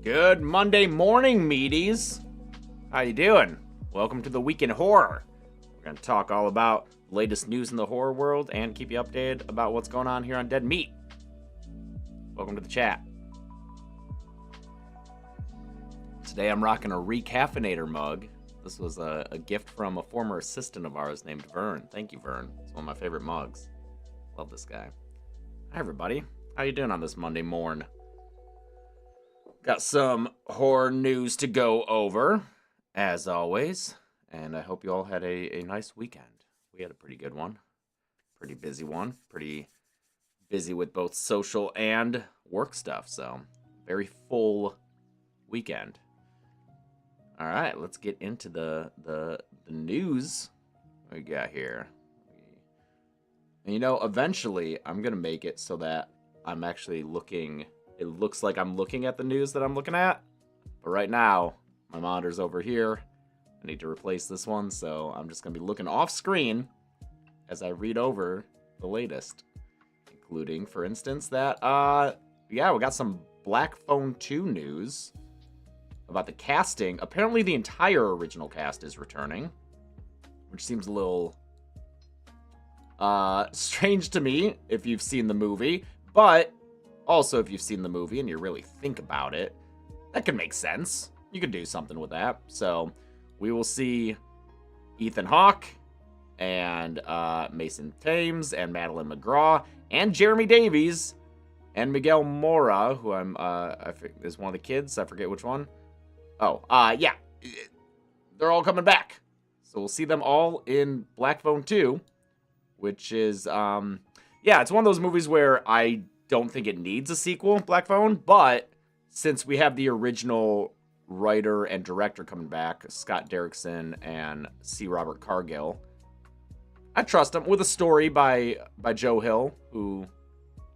Good Monday morning, meaties. How you doing? Welcome to the Week in Horror. We're going to talk all about the latest news in the horror world and keep you updated about what's going on here on Dead Meat. Welcome to the chat. Today I'm rocking a Recaffeinator mug. This was a gift from a former assistant of ours named Vern. Thank you, Vern. It's one of my favorite mugs. Love this guy. Hi, everybody. How you doing on this Monday morn? Got some horror news to go over, as always, and I hope you all had a nice weekend. We had a pretty good one. Pretty busy one. Pretty busy with both social and work stuff, so very full weekend. All right, let's get into the news we got here. And you know, eventually I'm going to make it so that I'm actually looking... It looks like I'm looking at the news that I'm looking at. But right now, my monitor's over here. I need to replace this one, so I'm just going to be looking off screen as I read over the latest. Including, for instance, that, yeah, we got some Black Phone 2 news about the casting. Apparently the entire original cast is returning, which seems a little strange to me if you've seen the movie. But also, if you've seen the movie and you really think about it, that could make sense. You could do something with that. So, we will see Ethan Hawke and Mason Thames and Madeline McGraw and Jeremy Davies and Miguel Mora, who I think is one of the kids. I forget which one. Oh, yeah. They're all coming back. So, we'll see them all in Black Phone 2, which is, yeah, it's one of those movies where I don't think it needs a sequel, Black Phone, but since we have the original writer and director coming back, Scott Derrickson and C. Robert Cargill, I trust them with a story by Joe Hill, who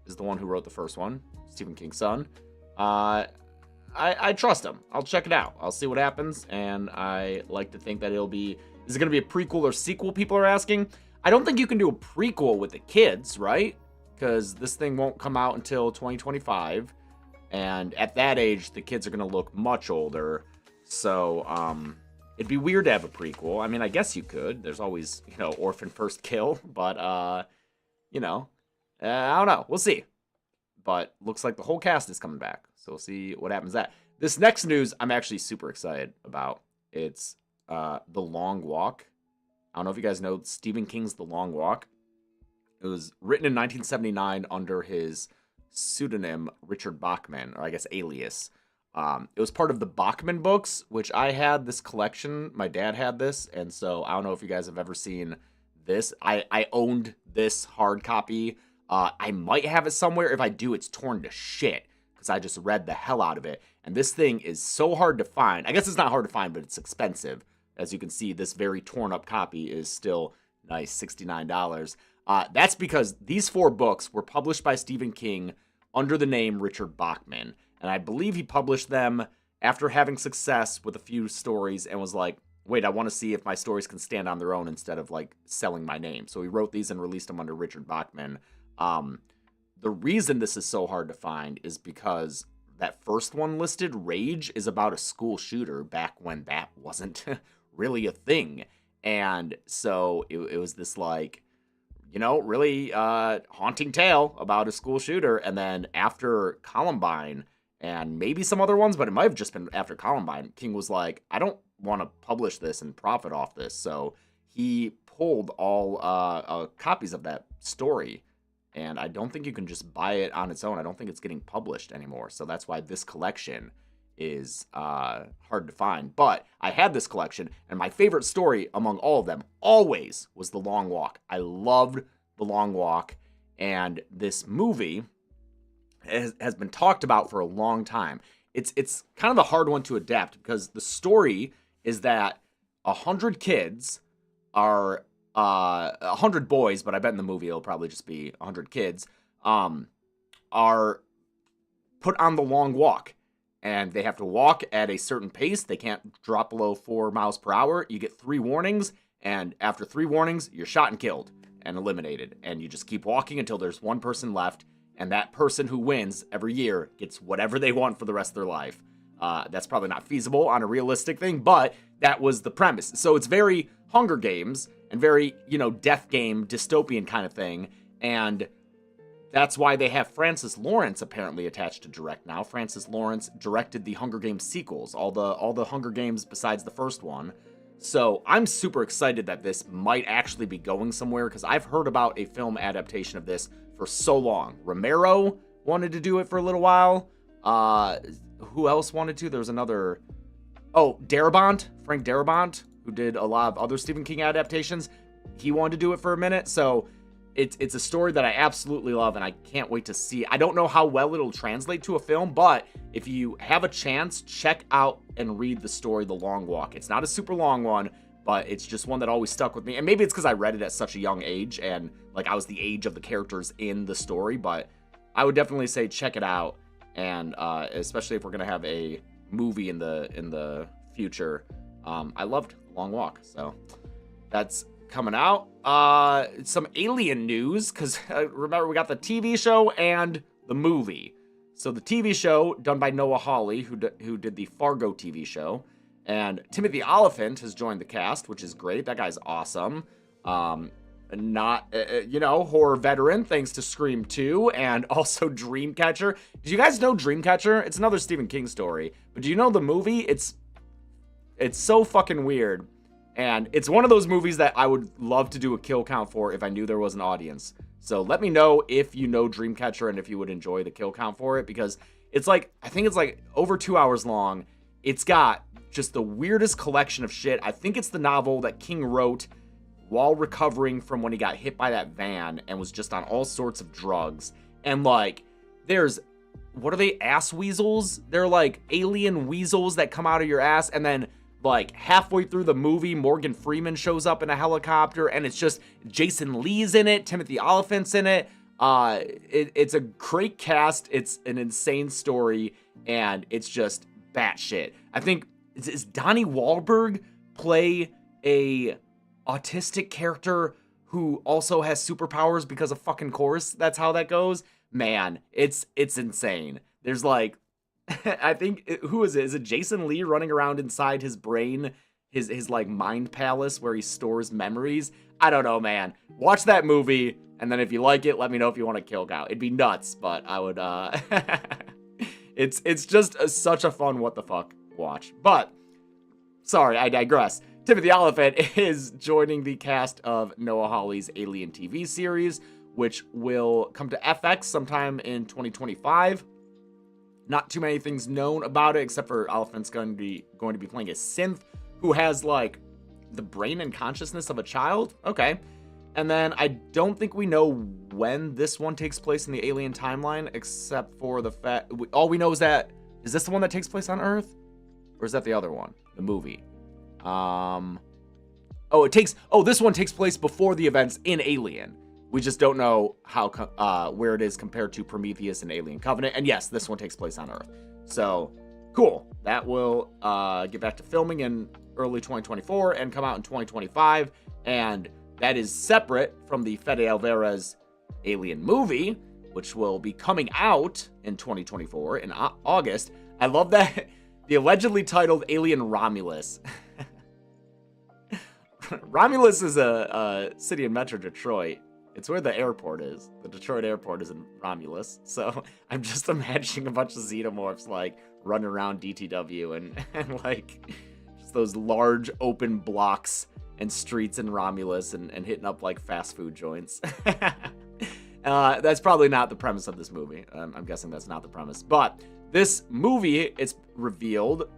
is the one who wrote the first one, Stephen King's son. I trust him. I'll check it out. I'll see what happens, and I like to think that it'll be... Is it going to be a prequel or sequel, people are asking? I don't think you can do a prequel with the kids, right? Because this thing won't come out until 2025, and at that age, the kids are going to look much older, so, it'd be weird to have a prequel. I mean, I guess you could. There's always, you know, orphan first kill, but, you know, I don't know. We'll see. But looks like the whole cast is coming back, so we'll see what happens with that. This next news, I'm actually super excited about. It's, The Long Walk. I don't know if you guys know Stephen King's The Long Walk. It was written in 1979 under his pseudonym Richard Bachman, or I guess alias. It was part of the Bachman Books, which I had this collection. My dad had this, and so I don't know if you guys have ever seen this. I owned this hard copy. I might have it somewhere. If I do, it's torn to shit, because I just read the hell out of it. And this thing is so hard to find. I guess it's not hard to find, but it's expensive. As you can see, this very torn up copy is still nice, $69. That's because these 4 books were published by Stephen King under the name Richard Bachman. And I believe he published them after having success with a few stories and was like, wait, I want to see if my stories can stand on their own instead of, like, selling my name. So he wrote these and released them under Richard Bachman. The reason this is so hard to find is because that first one listed, Rage, is about a school shooter back when that wasn't really a thing. And so it was this, like, you know, really haunting tale about a school shooter. And then after Columbine and maybe some other ones, but it might have just been after Columbine, King was like, I don't want to publish this and profit off this. So he pulled all copies of that story. And I don't think you can just buy it on its own. I don't think it's getting published anymore. So that's why this collection is hard to find. But I had this collection, and my favorite story among all of them always was The Long Walk. I loved The Long Walk, and this movie has been talked about for a long time. It's kind of a hard one to adapt, because the story is that 100 kids are 100 boys, but I bet in the movie it'll probably just be 100 kids, are put on the long walk. And they have to walk at a certain pace. They can't drop below 4 miles per hour. You get 3 warnings, and after 3 warnings, you're shot and killed and eliminated. And you just keep walking until there's 1 person left, and that person who wins every year gets whatever they want for the rest of their life. That's probably not feasible on a realistic thing, but that was the premise. So it's very Hunger Games and very, Death Game, dystopian kind of thing. And that's why they have Francis Lawrence apparently attached to direct now. Francis Lawrence directed the Hunger Games sequels, all the Hunger Games besides the first one. So I'm super excited that this might actually be going somewhere, because I've heard about a film adaptation of this for so long. Romero wanted to do it for a little while. Who else wanted to? There was another... Oh, Darabont, Frank Darabont, who did a lot of other Stephen King adaptations. He wanted to do it for a minute, so it's a story that I absolutely love, and I can't wait to see. I don't know how well it'll translate to a film, but if you have a chance, check out and read the story, The Long Walk. It's not a super long one, but it's just one that always stuck with me. And maybe it's because I read it at such a young age, and like I was the age of the characters in the story, but I would definitely say check it out. And especially if we're gonna have a movie in the future. I loved Long Walk, so that's coming out. Some Alien news, because remember, we got the TV show and the movie. So the TV show done by Noah Hawley, who did the Fargo TV show, and Timothy Olyphant has joined the cast, which is great. That guy's awesome. Not horror veteran, thanks to Scream 2 and also Dreamcatcher. Did you guys know Dreamcatcher? It's another Stephen King story, but do you know the movie? It's so fucking weird, and it's one of those movies that I would love to do a kill count for if I knew there was an audience. So let me know if you know Dreamcatcher and if you would enjoy the kill count for it, because it's like, I think it's like over 2 hours long. It's got just the weirdest collection of shit. I think it's the novel that King wrote while recovering from when he got hit by that van and was just on all sorts of drugs. And like, there's, what are they, ass weasels? They're like alien weasels that come out of your ass, and then like halfway through the movie, Morgan Freeman shows up in a helicopter, and it's just Jason Lee's in it, Timothy Olyphant's in it. It's a great cast, it's an insane story, and it's just batshit. I think, is Donnie Wahlberg play a autistic character who also has superpowers because of fucking course? That's how that goes. Man, it's insane. There's like, I think, who is it? Is it Jason Lee running around inside his brain, his like mind palace where he stores memories? I don't know, man. Watch that movie, and then if you like it, let me know if you want to kill Gal. It'd be nuts, but I would it's just such a fun what the fuck watch. But sorry, I digress. Timothy Olyphant is joining the cast of Noah Hawley's Alien TV series, which will come to FX sometime in 2025. Not too many things known about it, except for Olyphant's going to be playing a synth who has like the brain and consciousness of a child. Okay. And then I don't think we know when this one takes place in the Alien timeline, except for the fact, all we know is that, is this the one that takes place on Earth? Or is that the other one? The movie? This one takes place before the events in Alien. We just don't know how where it is compared to Prometheus and Alien Covenant. And yes, this one takes place on Earth. So, cool. That will get back to filming in early 2024 and come out in 2025. And that is separate from the Fede Alvarez Alien movie, which will be coming out in 2024 in August. I love that. The allegedly titled Alien Romulus. Romulus is a city in Metro Detroit. It's where the airport is. The Detroit airport is in Romulus. So I'm just imagining a bunch of xenomorphs like running around DTW and like just those large open blocks and streets in Romulus and hitting up like fast food joints. That's probably not the premise of this movie. I'm guessing that's not the premise. But this movie, it's revealed,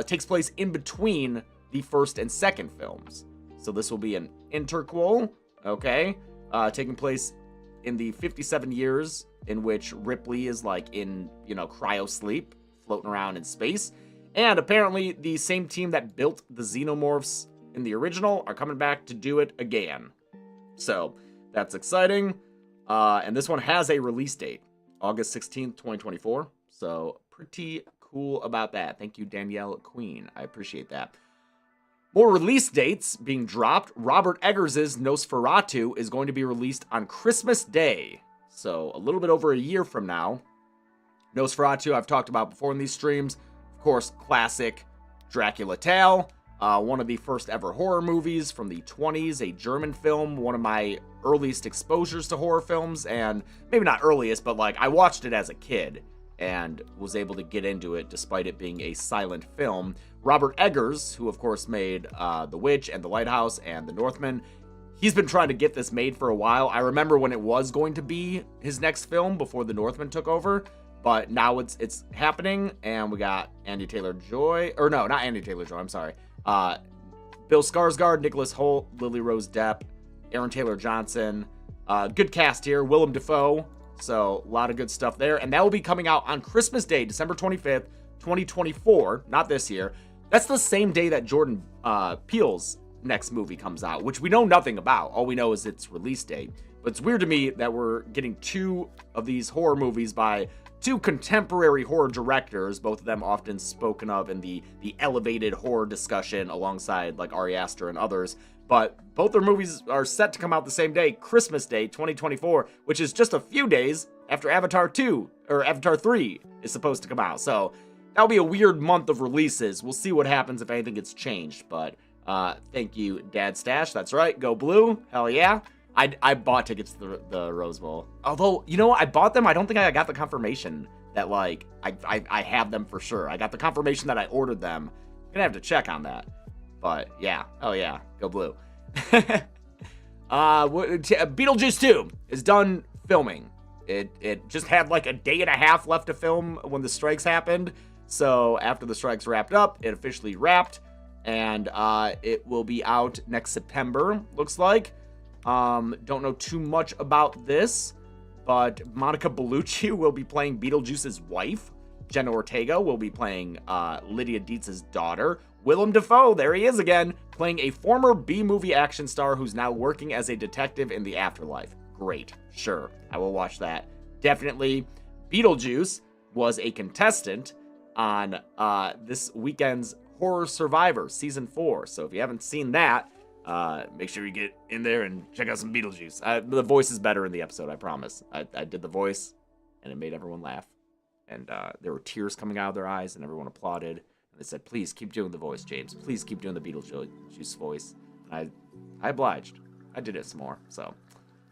takes place in between the first and second films. So this will be an interquel, okay? Taking place in the 57 years in which Ripley is like in, cryo sleep, floating around in space. And apparently the same team that built the xenomorphs in the original are coming back to do it again. So that's exciting. And this one has a release date, August 16th, 2024. So pretty cool about that. Thank you, Danielle Queen. I appreciate that. More release dates being dropped. Robert Eggers' Nosferatu is going to be released on Christmas Day. So a little bit over a year from now. Nosferatu, I've talked about before in these streams. Of course, classic Dracula Tale, one of the first ever horror movies from the 20s, a German film, one of my earliest exposures to horror films, and maybe not earliest, but like I watched it as a kid and was able to get into it despite it being a silent film. Robert Eggers, who of course made The Witch and The Lighthouse and The Northman, he's been trying to get this made for a while. I remember when it was going to be his next film before The Northman took over, but now it's happening, and we got Andy Taylor-Joy, or no, not Andy Taylor-Joy, I'm sorry. Bill Skarsgård, Nicholas Hoult, Lily Rose Depp, Aaron Taylor-Johnson. Good cast here. Willem Dafoe. So a lot of good stuff there. And that will be coming out on Christmas Day, December 25th, 2024. Not this year. That's the same day that Jordan Peele's next movie comes out, which we know nothing about. All we know is its release date. But it's weird to me that we're getting two of these horror movies by two contemporary horror directors, both of them often spoken of in the elevated horror discussion alongside like Ari Aster and others. But both their movies are set to come out the same day, Christmas Day 2024, which is just a few days after Avatar 2 or Avatar 3 is supposed to come out. So that'll be a weird month of releases. We'll see what happens if anything gets changed. But thank you, Dad Stash. That's right. Go Blue. Hell yeah. I bought tickets to the Rose Bowl. Although, you know what? I bought them. I don't think I got the confirmation that, like, I have them for sure. I got the confirmation that I ordered them. I'm gonna have to check on that. But, yeah. Oh, yeah. Go Blue. Beetlejuice 2 is done filming. It just had, like, a day and a half left to film when the strikes happened. So, after the strikes wrapped up, it officially wrapped. And it will be out next September, looks like. Don't know too much about this, but Monica Bellucci will be playing Beetlejuice's wife. Jenna Ortega will be playing Lydia Dietz's daughter. Willem Dafoe, there he is again, playing a former B-movie action star who's now working as a detective in the afterlife. Great. Sure. I will watch that. Definitely. Beetlejuice was a contestant on this weekend's Horror Survivor Season 4. So if you haven't seen that, make sure you get in there and check out some Beetlejuice. The voice is better in the episode, I promise. I did the voice, and it made everyone laugh. And there were tears coming out of their eyes, and everyone applauded. And they said, please keep doing the voice, James. Please keep doing the Beetlejuice voice. And I obliged. I did it some more. So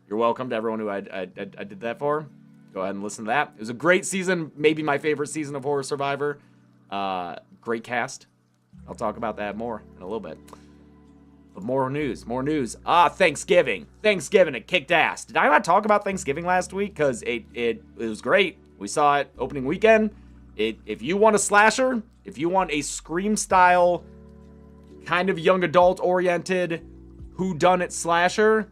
you're welcome to everyone who I did that for. Go ahead and listen to that. It was a great season, maybe my favorite season of Horror Survivor. Great cast. I'll talk about that more in a little bit. But more news. Thanksgiving. It kicked ass. Did I not talk about Thanksgiving last week? Because it was great. We saw it opening weekend. If you want a slasher, if you want a Scream-style, kind of young adult-oriented, whodunit slasher,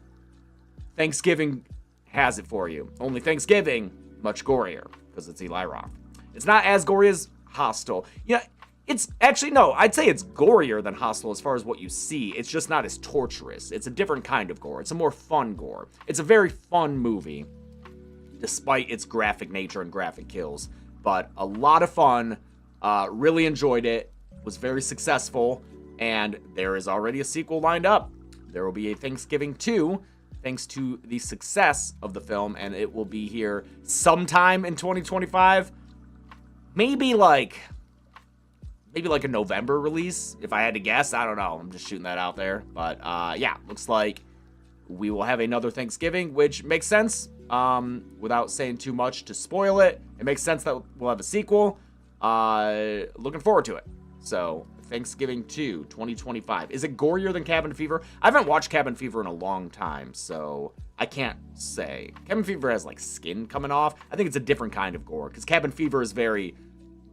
Thanksgiving has it for you. Only Thanksgiving, much gorier, because it's Eli Roth. It's not as gory as Hostel. Yeah, it's actually, no, I'd say it's gorier than Hostel as far as what you see. It's just not as torturous. It's a different kind of gore. It's a more fun gore. It's a very fun movie, despite its graphic nature and graphic kills. But a lot of fun. Really enjoyed it. Was very successful. And there is already a sequel lined up. There will be a Thanksgiving 2, thanks to the success of the film. And it will be here sometime in 2025. Maybe like a November release, if I had to guess. I don't know. I'm just shooting that out there. But yeah, looks like we will have another Thanksgiving, which makes sense. Without saying too much to spoil it, it makes sense that we'll have a sequel. Looking forward to it. So, Thanksgiving 2, 2025. Is it gorier than Cabin Fever? I haven't watched Cabin Fever in a long time, so I can't say. Cabin Fever has, like, skin coming off. I think it's a different kind of gore, because Cabin Fever is very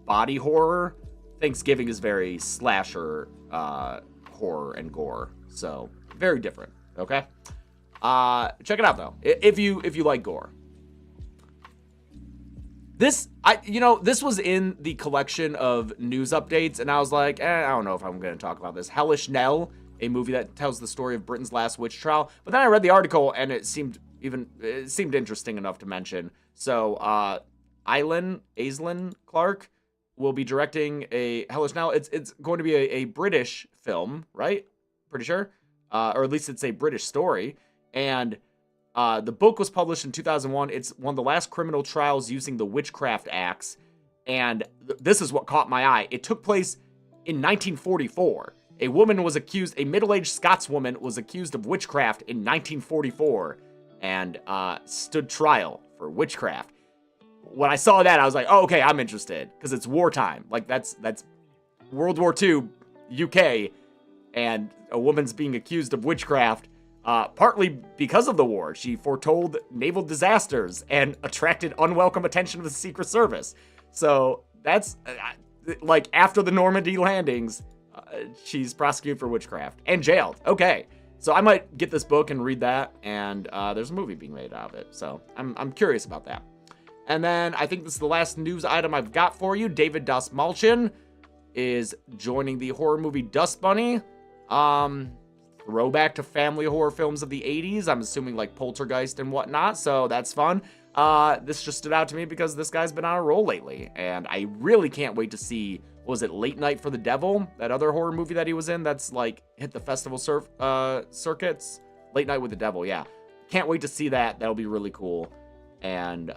body horror. Thanksgiving is very slasher horror and gore. So, very different, okay? Check it out, though, if you like gore. This was in the collection of news updates, and I was like, I don't know if I'm going to talk about this. Hellish Nell, a movie that tells the story of Britain's last witch trial. But then I read the article, and it seemed interesting enough to mention. So, Aislinn Clark will be directing a Hellish Nell. It's going to be a British film, right? Pretty sure, or at least it's a British story. And the book was published in 2001. It's one of the last criminal trials using the Witchcraft Acts And this is what caught my eye. It took place in 1944. A middle-aged Scotswoman was accused of witchcraft in 1944 and stood trial for witchcraft. When I saw that, I was like, oh, okay, I'm interested, because it's wartime. Like, that's World War II, UK, and a woman's being accused of witchcraft, partly because of the war. She foretold naval disasters and attracted unwelcome attention of the Secret Service. So that's, like, after the Normandy landings, she's prosecuted for witchcraft and jailed. Okay, so I might get this book and read that, and there's a movie being made out of it. So I'm curious about that. And then I think this is the last news item I've got for you. David Dastmalchian is joining the horror movie Dust Bunny. Throwback to family horror films of the 80s. I'm assuming like Poltergeist and whatnot, so that's fun. This just stood out to me because this guy's been on a roll lately, and I really can't wait to see, was it Late Night for the Devil? That other horror movie that he was in that's like hit the festival circuits? Late Night with the Devil, yeah. Can't wait to see that. That'll be really cool. And,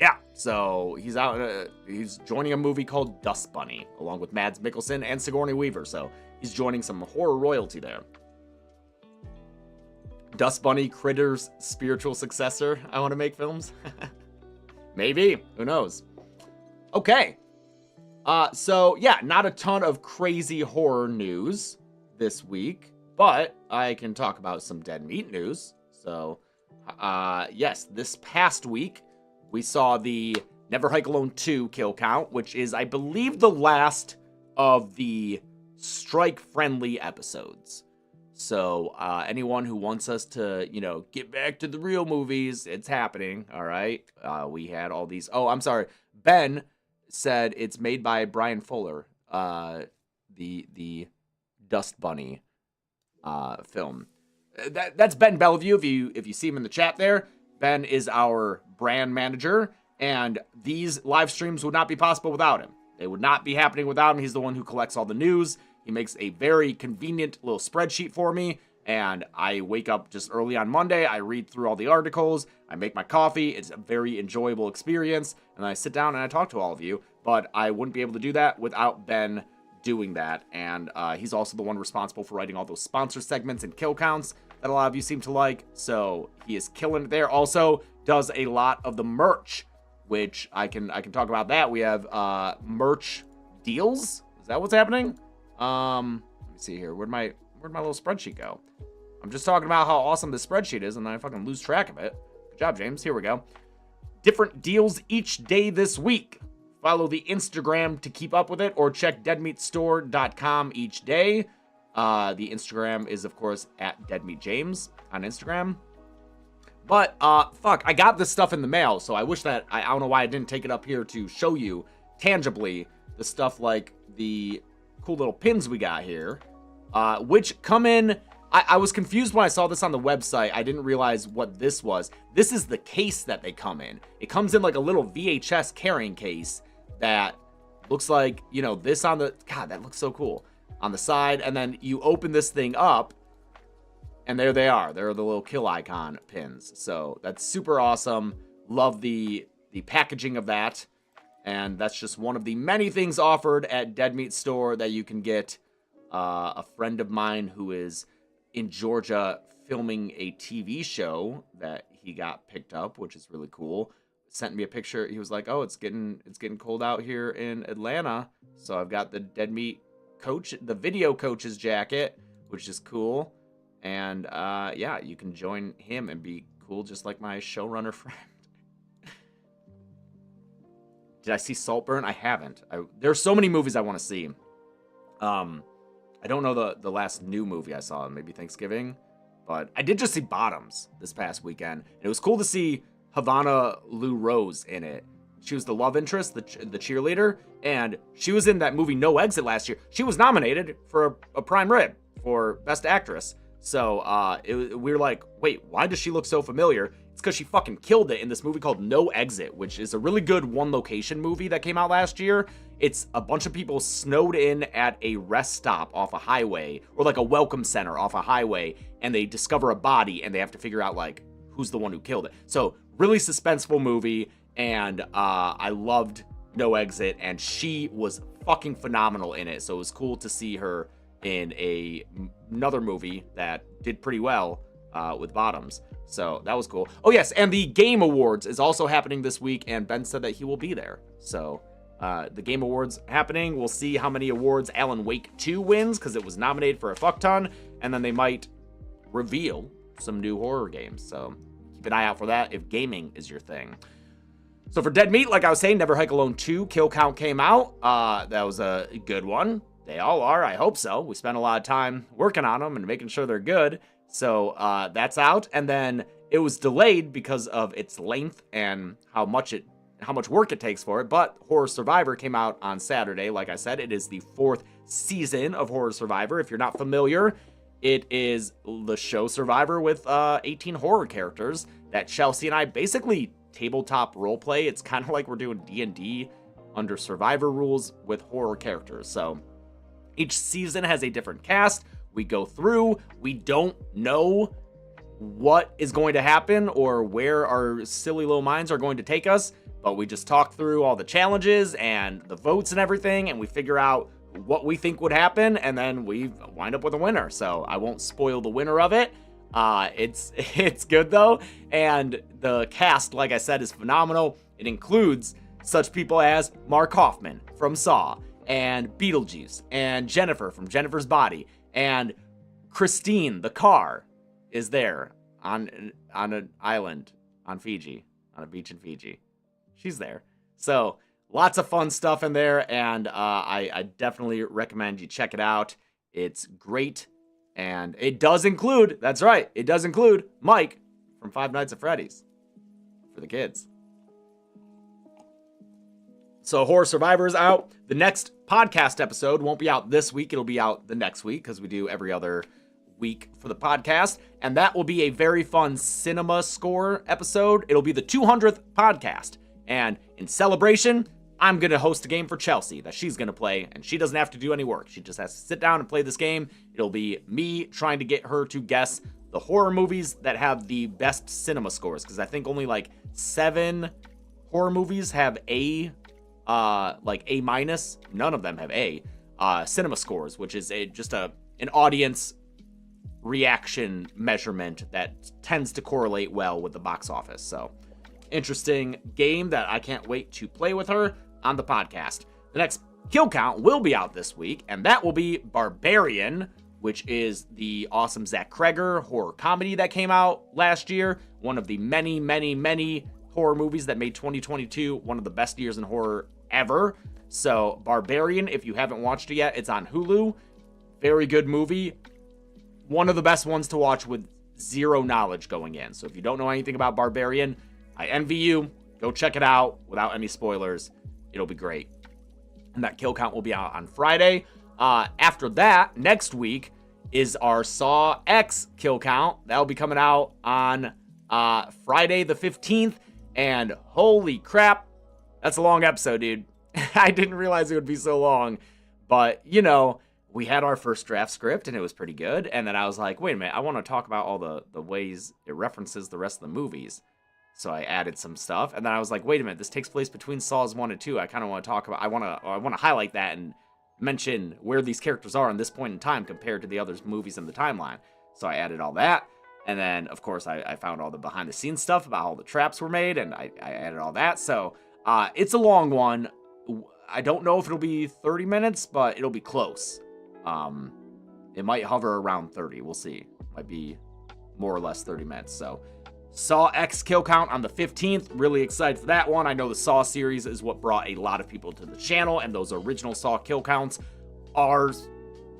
yeah, so he's out, he's joining a movie called Dust Bunny, along with Mads Mikkelsen and Sigourney Weaver, so he's joining some horror royalty there. Dust Bunny, Critter's spiritual successor, I want to make films. Maybe, who knows? Okay, so yeah, not a ton of crazy horror news this week, but I can talk about some dead meat news. So, yes, this past week, we saw the Never Hike Alone 2 kill count, which is, I believe, the last of the strike-friendly episodes. So, anyone who wants us to, you know, get back to the real movies, it's happening, all right? We had all these... Oh, I'm sorry. Ben said it's made by Brian Fuller, the Dust Bunny film. That's Ben Bellevue, if you see him in the chat there. Ben is our brand manager, and these live streams would not be possible without him. They would not be happening without him. He's the one who collects all the news. He makes a very convenient little spreadsheet for me, and I wake up just early on Monday. I read through all the articles. I make my coffee. It's a very enjoyable experience, and then I sit down and I talk to all of you, but I wouldn't be able to do that without Ben doing that, and he's also the one responsible for writing all those sponsor segments and kill counts that a lot of you seem to like, so he is killing it there. Also does a lot of the merch, which I can talk about that. We have merch deals. Is that what's happening? Let me see here. Where'd my little spreadsheet go? I'm just talking about how awesome this spreadsheet is, and then I fucking lose track of it. Good job, James. Here we go. Different deals each day this week. Follow the Instagram to keep up with it, or check deadmeatstore.com each day. The Instagram is, of course, at deadmeatjames on Instagram. But, fuck, I got this stuff in the mail, so I wish that, I don't know why I didn't take it up here to show you tangibly the stuff like the cool little pins we got here, which come in, I was confused when I saw this on the website. I didn't realize what this was. This is the case that they come in. It comes in like a little VHS carrying case that looks like, you know, this on the, God, that looks so cool. On the side, and then you open this thing up, and there they are. They're the little kill icon pins. So that's super awesome. Love the packaging of that. And that's just one of the many things offered at Dead Meat Store that you can get. A friend of mine who is in Georgia filming a TV show that he got picked up, which is really cool, sent me a picture. He was like, oh, it's getting cold out here in Atlanta. So I've got the Dead Meat coach, the video coach's jacket, which is cool. And yeah, you can join him and be cool just like my showrunner friend. Did I see Saltburn? I haven't. There's so many movies I want to see. I don't know the last new movie I saw, maybe Thanksgiving, but I did just see Bottoms this past weekend. And it was cool to see Havana Lou Rose in it. She was the love interest, the cheerleader, and she was in that movie No Exit last year. She was nominated for a Prime Rib for Best Actress. So we were like, wait, why does she look so familiar? It's because she fucking killed it in this movie called No Exit, which is a really good one-location movie that came out last year. It's a bunch of people snowed in at a rest stop off a highway, or like a welcome center off a highway, and they discover a body, and they have to figure out, like, who's the one who killed it. So, really suspenseful movie, and I loved No Exit, and she was fucking phenomenal in it. So it was cool to see her in another movie that did pretty well with Bottoms. So that was cool. Oh yes, and the Game Awards is also happening this week, and Ben said that he will be there. So the Game Awards happening. We'll see how many awards Alan Wake 2 wins, because it was nominated for a fuck ton, and then they might reveal some new horror games. So keep an eye out for that if gaming is your thing. So for Dead Meat, like I was saying, Never Hike Alone 2 Kill Count came out. That was a good one. They all are. I hope so. We spent a lot of time working on them and making sure they're good. So that's out. And then it was delayed because of its length and how much work it takes for it. But Horror Survivor came out on Saturday. Like I said, it is the 4th season of Horror Survivor. If you're not familiar, it is the show Survivor with 18 horror characters that Chelsea and I basically tabletop roleplay. It's kind of like we're doing D&D under Survivor rules with horror characters. So each season has a different cast. We go through. We don't know what is going to happen or where our silly little minds are going to take us, but we just talk through all the challenges and the votes and everything, and we figure out what we think would happen, and then we wind up with a winner. So I won't spoil the winner of it. It's good though, and the cast, like I said, is phenomenal. It includes such people as Mark Hoffman from Saw, and Beetlejuice, and Jennifer from Jennifer's Body, and Christine the car is there on an island on Fiji, on a beach in Fiji. She's there. So lots of fun stuff in there, and I definitely recommend you check it out. It's great. And it does include, that's right, it does include Mike from Five Nights at Freddy's for the kids. So Horror Survivor is out. The next podcast episode won't be out this week. It'll be out the next week because we do every other week for the podcast. And that will be a very fun cinema score episode. It'll be the 200th podcast. And in celebration, I'm going to host a game for Chelsea that she's going to play, and she doesn't have to do any work. She just has to sit down and play this game. It'll be me trying to get her to guess the horror movies that have the best cinema scores, because I think only like 7 horror movies have A, like A-. None of them have A cinema scores, which is just an audience reaction measurement that tends to correlate well with the box office. So interesting game that I can't wait to play with her on the podcast. The next kill count will be out this week, and that will be Barbarian, which is the awesome Zach Kreger horror comedy that came out last year. One of the many, many, many horror movies that made 2022 one of the best years in horror ever. So Barbarian, if you haven't watched it yet, it's on Hulu. Very good movie. One of the best ones to watch with zero knowledge going in. So if you don't know anything about Barbarian, I envy you. Go check it out without any spoilers. It'll be great. And that kill count will be out on Friday. After that, next week is our Saw X kill count. That'll be coming out on Friday the 15th. And holy crap, that's a long episode, dude. I didn't realize it would be so long. But, you know, we had our first draft script and it was pretty good. And then I was like, wait a minute, I want to talk about all the ways it references the rest of the movies. So I added some stuff, and then I was like, wait a minute, this takes place between Saws 1 and 2. I kind of want to talk about, I want to highlight that and mention where these characters are in this point in time compared to the other movies in the timeline. So I added all that, and then, of course, I found all the behind-the-scenes stuff about how the traps were made, and I added all that. So it's a long one. I don't know if it'll be 30 minutes, but it'll be close. It might hover around 30. We'll see. Might be more or less 30 minutes, so Saw X kill count on the 15th. Really excited for that one. I know the Saw series is what brought a lot of people to the channel, and those original Saw kill counts are a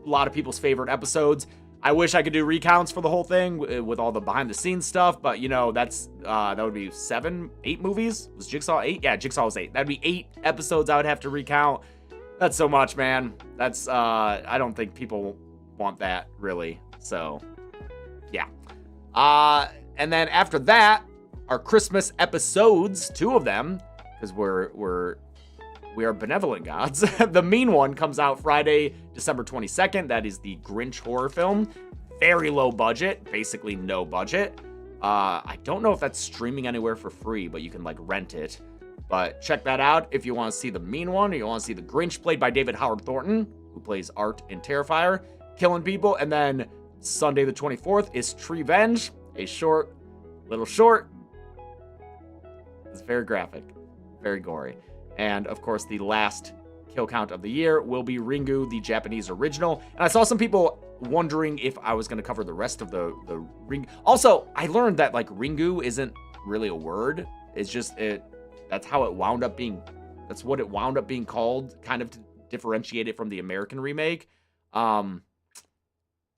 lot of people's favorite episodes. I wish I could do recounts for the whole thing with all the behind the scenes stuff, but you know, that's that would be 7, 8 movies. Was Jigsaw 8? Yeah, Jigsaw was 8. That'd be 8 episodes I would have to recount. That's so much, man. That's I don't think people want that really. So yeah. And then after that, our Christmas episodes, 2 of them, because we are benevolent gods. The Mean One comes out Friday, December 22nd. That is the Grinch horror film. Very low budget, basically no budget. I don't know if that's streaming anywhere for free, but you can like rent it. But check that out if you want to see the mean one, or you want to see the Grinch played by David Howard Thornton, who plays Art in Terrifier, killing people. And then Sunday the 24th is Treevenge, a little short. It's very graphic, very gory. And of course, the last kill count of the year will be Ringu, the Japanese original. And I saw some people wondering if I was going to cover the rest of the Ring. Also, I learned that like Ringu isn't really a word. It's just that's how it wound up being. That's what it wound up being called, kind of to differentiate it from the American remake.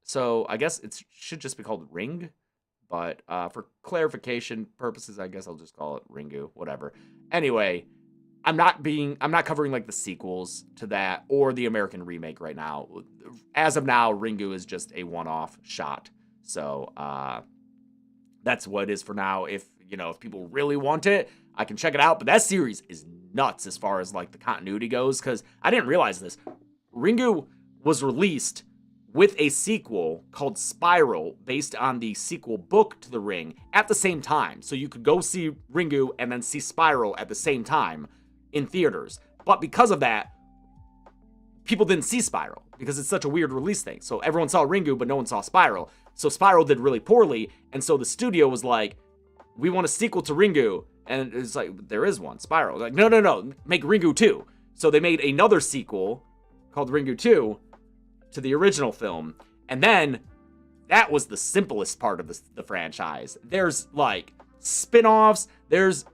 So I guess it should just be called Ring. But for clarification purposes, I guess I'll just call it Ringu, whatever. Anyway, I'm not covering like the sequels to that or the American remake right now. As of now, Ringu is just a one-off shot. So that's what it is for now. If people really want it, I can check it out. But that series is nuts as far as like the continuity goes, because I didn't realize this. Ringu was released with a sequel called Spiral, based on the sequel book to The Ring, at the same time. So you could go see Ringu and then see Spiral at the same time in theaters. But because of that, people didn't see Spiral, because it's such a weird release thing. So everyone saw Ringu, but no one saw Spiral. So Spiral did really poorly, and so the studio was like, we want a sequel to Ringu. And it's like, there is one, Spiral. Like, no, make Ringu 2. So they made another sequel called Ringu 2, to the original film. And then that was the simplest part of the franchise. There's like spin-offs. There's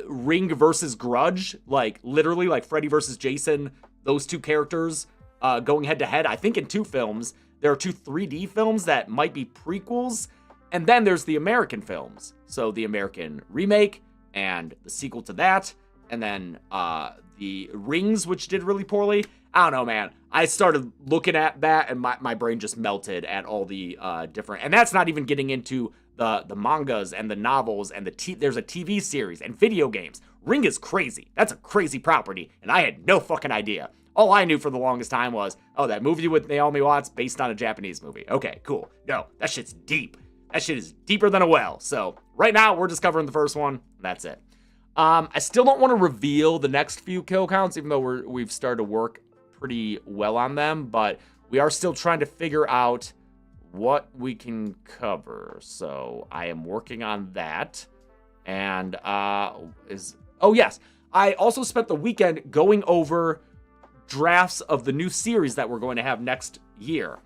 Ring versus Grudge, like literally like Freddy versus Jason, those two characters going head to head. I think in 2 films. There are 2 3D films that might be prequels. And then there's the American films. So the American remake and the sequel to that. And then the Rings, which did really poorly. I don't know, man. I started looking at that and my brain just melted at all the different, and that's not even getting into the mangas and the novels and there's a TV series and video games. Ring is crazy. That's a crazy property, and I had no fucking idea. All I knew for the longest time was, oh, that movie with Naomi Watts based on a Japanese movie. Okay, cool. No, that shit's deep. That shit is deeper than a well. So right now we're just covering the first one. That's it. I still don't want to reveal the next few kill counts, even though we've started to work pretty well on them, but we are still trying to figure out what we can cover. So I am working on that. And yes, I also spent the weekend going over drafts of the new series that we're going to have next year.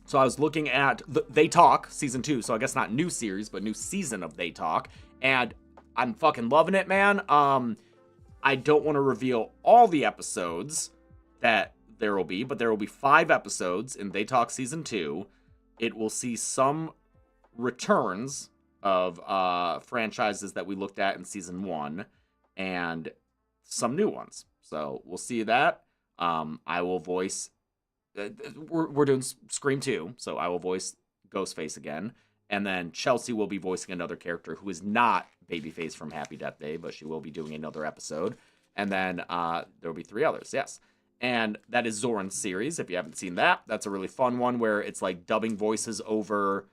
So I was looking at They Talk season 2. So I guess not new series, but new season of They Talk. And I'm fucking loving it, man. I don't want to reveal all the episodes that there will be, but there will be 5 episodes in They Talk season 2. It will see some returns of franchises that we looked at in season 1 and some new ones. So we'll see that. I will voice we're doing Scream 2, so I will voice Ghostface again, and then Chelsea will be voicing another character who is not Babyface from Happy Death Day, but she will be doing another episode. And then there will be 3 others, yes. And that is Zoran's series. If you haven't seen that, that's a really fun one where it's like dubbing voices over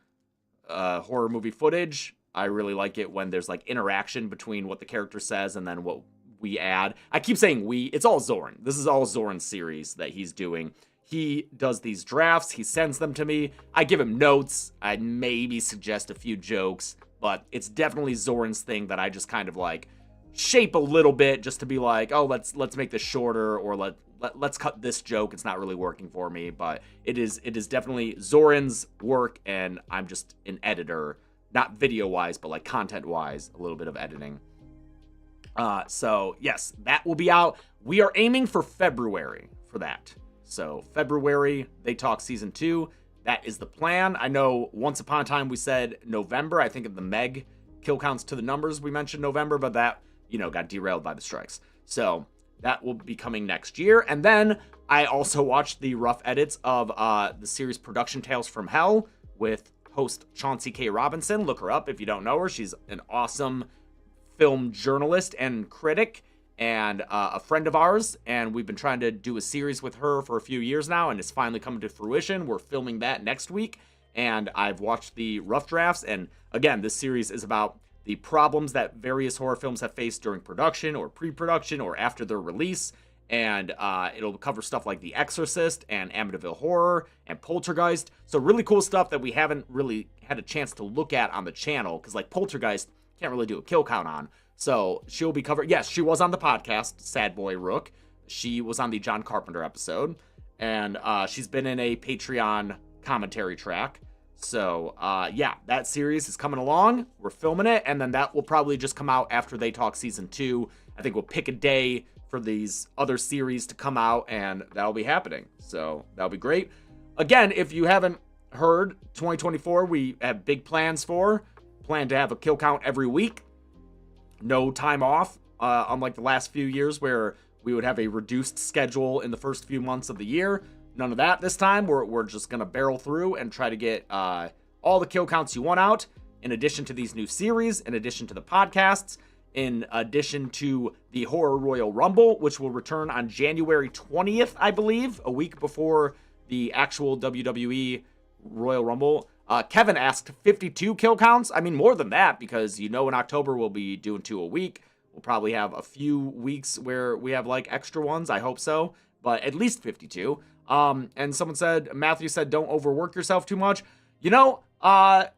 horror movie footage. I really like it when there's like interaction between what the character says and then what we add. I keep saying we. It's all Zoran. This is all Zoran's series that he's doing. He does these drafts. He sends them to me. I give him notes. I maybe suggest a few jokes, but it's definitely Zoran's thing that I just kind of like shape a little bit just to be like, oh, let's make this shorter, or let's cut this joke. It's not really working for me, but it is definitely Zoran's work, and I'm just an editor, not video-wise, but like content-wise, a little bit of editing. So yes, that will be out. We are aiming for February for that. So February, They Talk season 2. That is the plan. I know once upon a time we said November. I think of the Meg kill counts to the numbers we mentioned November, but that, got derailed by the strikes. So that will be coming next year. And then I also watched the rough edits of the series Production Tales from Hell with host Chauncey K. Robinson. Look her up if you don't know her. She's an awesome film journalist and critic, and a friend of ours, and we've been trying to do a series with her for a few years now, and it's finally coming to fruition. We're filming that next week, and I've watched the rough drafts, and again, this series is about the problems that various horror films have faced during production or pre-production or after their release. And it'll cover stuff like The Exorcist and Amityville Horror and Poltergeist. So really cool stuff that we haven't really had a chance to look at on the channel, because like Poltergeist, can't really do a kill count on. So she'll be covered. Yes, she was on the podcast, Sad Boy Rook. She was on the John Carpenter episode. And she's been in a Patreon commentary track. So, yeah, that series is coming along. We're filming it, and then that will probably just come out after They Talk Season 2. I think we'll pick a day for these other series to come out, and that'll be happening. So, that'll be great. Again, if you haven't heard, 2024, we have big plans for. Plan to have a kill count every week. No time off, unlike the last few years where we would have a reduced schedule in the first few months of the year. None of that this time. We're just going to barrel through and try to get all the kill counts you want out, in addition to these new series, in addition to the podcasts, in addition to the Horror Royal Rumble, which will return on January 20th, I believe, a week before the actual WWE Royal Rumble. Kevin asked 52 kill counts. I mean, more than that, because in October we'll be doing 2 a week. We'll probably have a few weeks where we have like extra ones. I hope so, but at least 52. And someone said, Matthew said, don't overwork yourself too much. A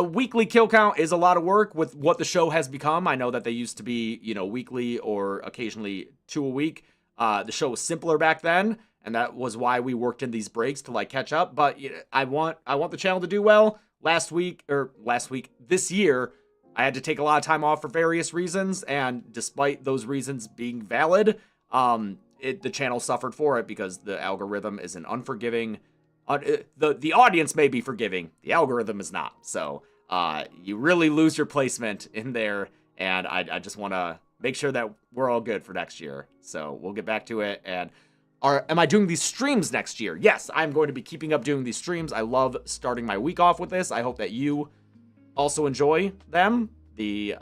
weekly kill count is a lot of work with what the show has become. I know that they used to be, weekly or occasionally 2 a week. The show was simpler back then, and that was why we worked in these breaks to like catch up. But I want the channel to do well. This year, I had to take a lot of time off for various reasons, and despite those reasons being valid, the channel suffered for it because the algorithm is an unforgiving. The audience may be forgiving, the algorithm is not. So you really lose your placement in there, and I just want to make sure that we're all good for next year. So we'll get back to it. And am I doing these streams next year? Yes, I'm going to be keeping up doing these streams. I love starting my week off with this. I hope that you also enjoy them. The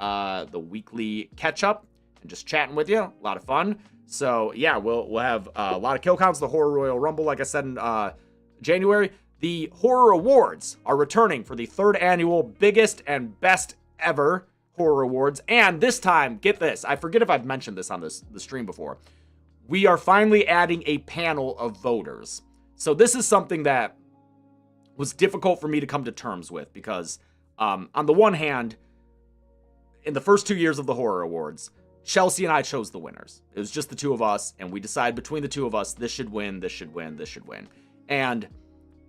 weekly catch up and just chatting with you, a lot of fun. So yeah, we'll have a lot of kill counts. The Horror Royal Rumble, like I said, in January. The Horror Awards are returning for the 3rd annual biggest and best ever Horror Awards. And this time, get this, I forget if I've mentioned this on the stream before. We are finally adding a panel of voters. So this is something that was difficult for me to come to terms with because on the one hand, in the first 2 years of the Horror Awards, Chelsea and I chose the winners. It was just the two of us, and we decided between the two of us, this should win, this should win, this should win. And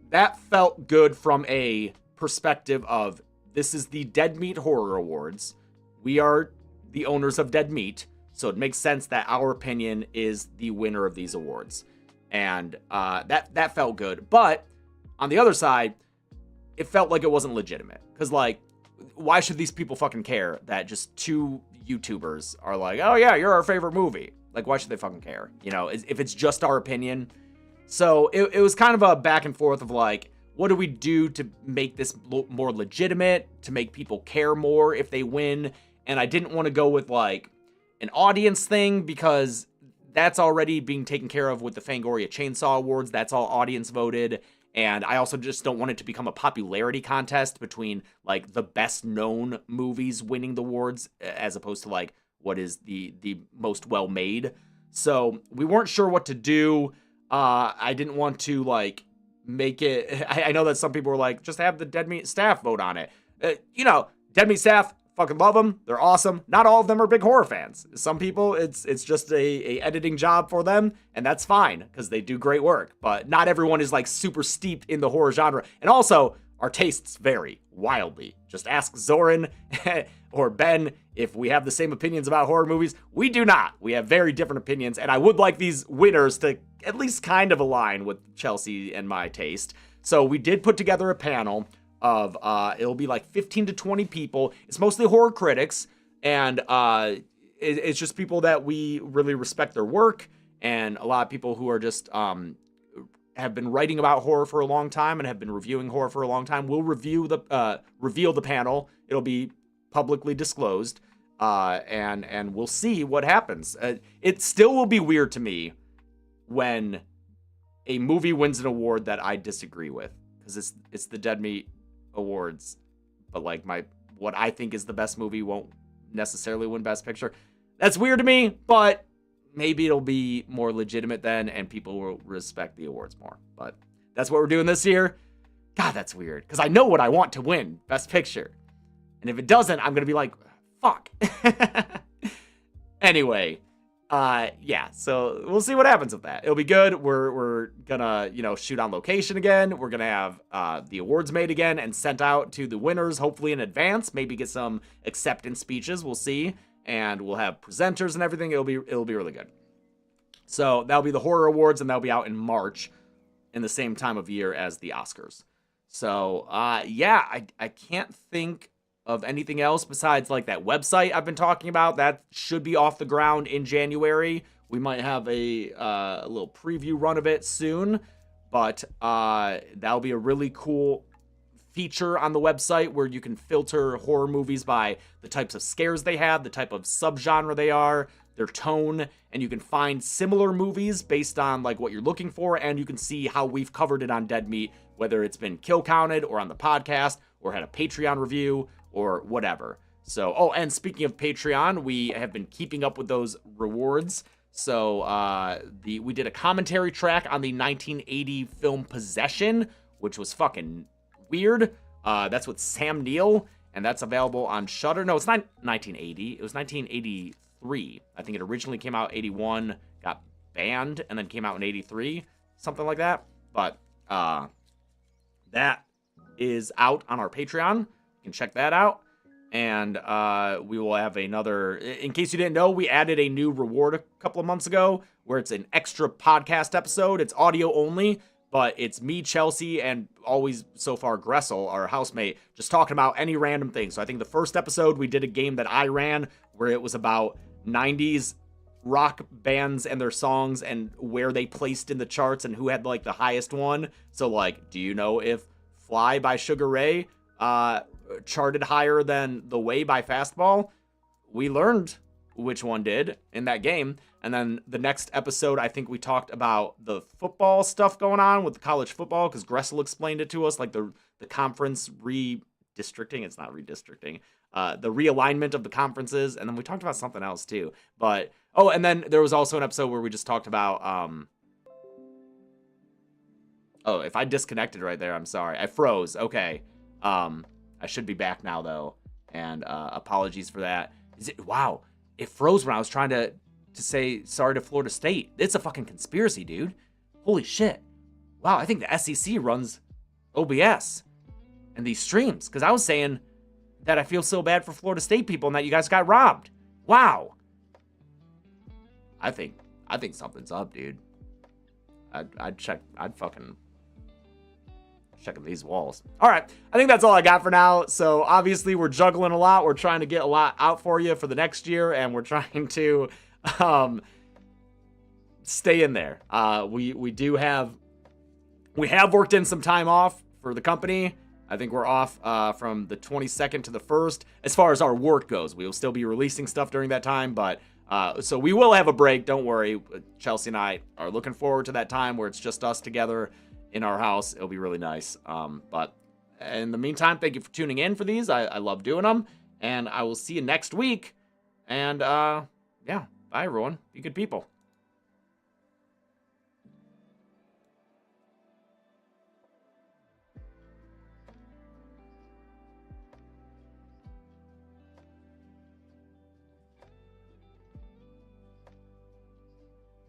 that felt good from a perspective of, this is the Dead Meat Horror Awards. We are the owners of Dead Meat, so it makes sense that our opinion is the winner of these awards. And that felt good. But on the other side, it felt like it wasn't legitimate. Because, like, why should these people fucking care that just 2 YouTubers are like, oh yeah, you're our favorite movie? Like, why should they fucking care? If it's just our opinion. So it was kind of a back and forth of like, what do we do to make this more legitimate, to make people care more if they win? And I didn't want to go with like an audience thing because that's already being taken care of with the Fangoria Chainsaw Awards. That's all audience voted. And I also just don't want it to become a popularity contest between like the best known movies winning the awards as opposed to like what is the most well made. So we weren't sure what to do. I didn't want to like make it. I know that some people were like, just have the Dead Meat staff vote on it. Dead Meat staff, fucking love them. They're awesome. Not all of them are big horror fans. Some people, it's just a editing job for them, and that's fine because they do great work. But not everyone is like super steeped in the horror genre. And also, our tastes vary wildly. Just ask Zoran or Ben if we have the same opinions about horror movies. We do not. We have very different opinions, and I would like these winners to at least kind of align with Chelsea and my taste. So we did put together a panel of, it'll be like 15 to 20 people. It's mostly horror critics, and it's just people that we really respect their work, and a lot of people who are just have been writing about horror for a long time and have been reviewing horror for a long time. We'll reveal the panel. It'll be publicly disclosed, and we'll see what happens. It still will be weird to me when a movie wins an award that I disagree with, because it's the Dead Meat Awards, but like my what I think is the best movie won't necessarily win Best Picture. That's weird to me, but maybe it'll be more legitimate then, and people will respect the awards more. But that's what we're doing this year. God, that's weird, because I know what I want to win, Best Picture. And if it doesn't, I'm going to be like, fuck. Anyway, yeah, so we'll see what happens with that. It'll be good. We're gonna, shoot on location again. We're gonna have the awards made again and sent out to the winners, hopefully in advance. Maybe get some acceptance speeches. We'll see. And we'll have presenters and everything. It'll be really good. So that'll be the horror awards, and that'll be out in March, in the same time of year as the Oscars. So yeah, I can't think of anything else besides like that website I've been talking about. That should be off the ground in January. We might have a little preview run of it soon, but that'll be a really cool feature on the website where you can filter horror movies by the types of scares they have, the type of subgenre they are, their tone, and you can find similar movies based on like what you're looking for, and you can see how we've covered it on Dead Meat, whether it's been kill counted or on the podcast or had a Patreon review or whatever. So, oh, and speaking of Patreon, we have been keeping up with those rewards. So we did a commentary track on the 1980 film Possession, which was fucking weird. That's with Sam Neill, and that's available on Shudder. No, it's not 1980. It was 1983. I think it originally came out 81, got banned, and then came out in 83, something like that. But that is out on our Patreon. You can check that out. And we will have another, in case you didn't know, we added a new reward a couple of months ago where it's an extra podcast episode. It's audio only, but it's me, Chelsea, and always so far Gressel, our housemate, just talking about any random thing. So I think the first episode we did a game that I ran where it was about 90s rock bands and their songs and where they placed in the charts and who had like the highest one. So like, do you know if Fly by Sugar Ray charted higher than The Way by Fastball? We learned which one did in that game. And then the next episode, I think we talked about the football stuff going on with the college football, because Gressel explained it to us, like the conference redistricting. It's not redistricting. The realignment of the conferences. And then we talked about something else too. But, oh, and then there was also an episode where we just talked about, oh, if I disconnected right there, I'm sorry. I froze. Okay. I should be back now, though, and apologies for that. Wow, it froze when I was trying to say sorry to Florida State. It's a fucking conspiracy, dude. Holy shit. Wow, I think the SEC runs OBS and these streams, because I was saying that I feel so bad for Florida State people and that you guys got robbed. Wow. I think something's up, dude. I'd fucking checking these walls. All right, I think that's all I got for now. So obviously we're juggling a lot. We're trying to get a lot out for you for the next year, and we're trying to stay in there. We have worked in some time off for the company. I think we're off from the 22nd to the 1st as far as our work goes. We will still be releasing stuff during that time, but so we will have a break. Don't worry. Chelsea and I are looking forward to that time where it's just us together in our house. It'll be really nice. But in the meantime, thank you for tuning in for these. I love doing them, and I will see you next week. And yeah, bye everyone. Be good people.